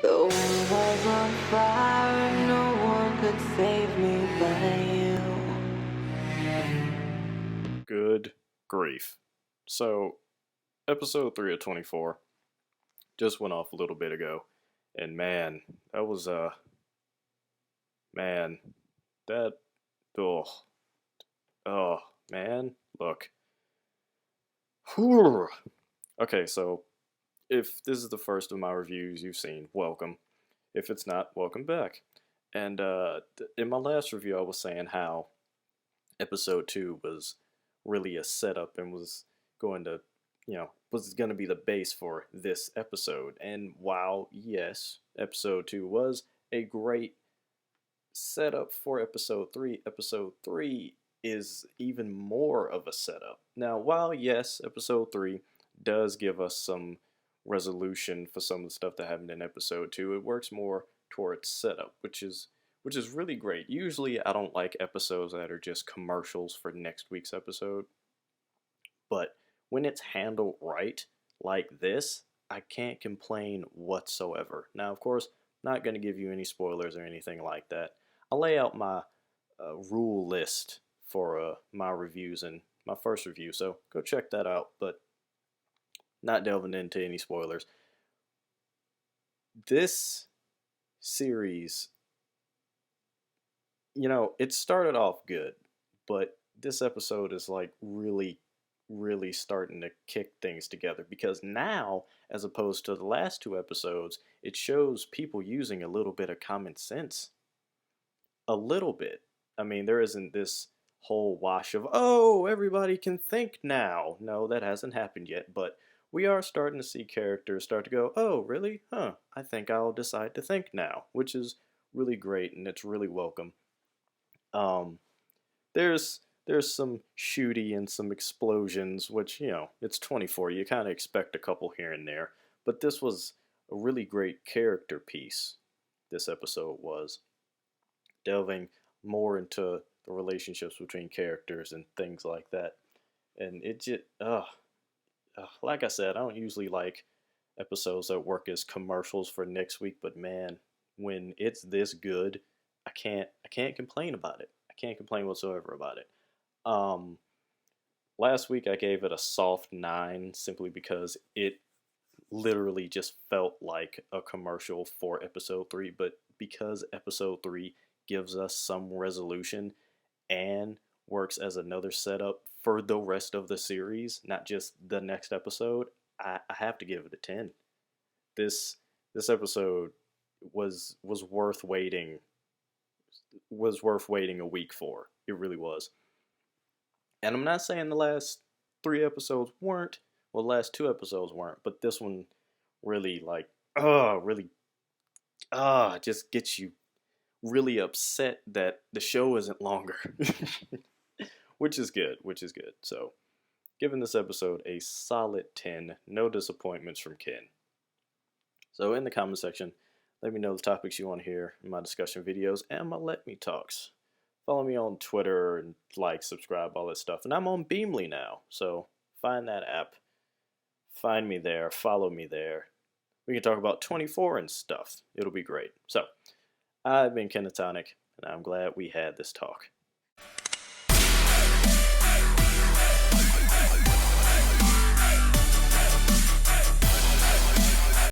The world was on fire and no one could save me but you. Good grief. So, episode 3 of 24 just went off a little bit ago. And man, that was, man, that, oh, oh, man, look. Whew. Okay, so if this is the first of my reviews you've seen, welcome. If it's not, welcome back. And in my last review, I was saying how episode 2 was really a setup and was going to, was going to be the base for this episode. And while, yes, episode 2 was a great setup for episode 3 is even more of a setup. Now, while, yes, episode 3 does give us some resolution for some of the stuff that happened in episode 2, it works more towards setup, which is really great. Usually I don't like episodes that are just commercials for next week's episode, but when it's handled right, like this, I can't complain whatsoever. Now, of course, not going to give you any spoilers or anything like that. I'll lay out my rule list for my reviews in my first review, so go check that out, but not delving into any spoilers. This series, it started off good, but this episode is like really starting to kick things together because now, as opposed to the last two episodes, it shows people using a little bit of common sense. A little bit. I mean, there isn't this whole wash of, oh, everybody can think now. No, that hasn't happened yet, but we are starting to see characters start to go, oh, really? Huh, I think I'll decide to think now, which is really great and it's really welcome. Um, there's some shooty and some explosions, which it's 24. You kind of expect a couple here and there, but this was a really great character piece. This episode was delving more into the relationships between characters and things like that, and it just like I said, I don't usually like episodes that work as commercials for next week, but man, when it's this good, I can't complain about it. I can't complain whatsoever about it. Um, Last week I gave it a soft 9 simply because it literally just felt like a commercial for episode 3, but because episode 3 gives us some resolution and works as another setup for the rest of the series, not just the next episode, I have to give it a 10. This this episode was worth waiting a week for. It really was. And I'm not saying the last 3 episodes weren't, well, the last 2 episodes weren't, but this one really really just gets you really upset that the show isn't longer. which is good. So, giving this episode a solid 10, no disappointments from Ken. So, in the comment section, let me know the topics you want to hear in my discussion videos and my Let Me Talks. Follow me on Twitter and like, subscribe, all that stuff. And I'm on Beamly now, so find that app. Find me there, follow me there. We can talk about 24 and stuff. It'll be great. So, I've been Kenneth Tonic, and I'm glad we had this talk.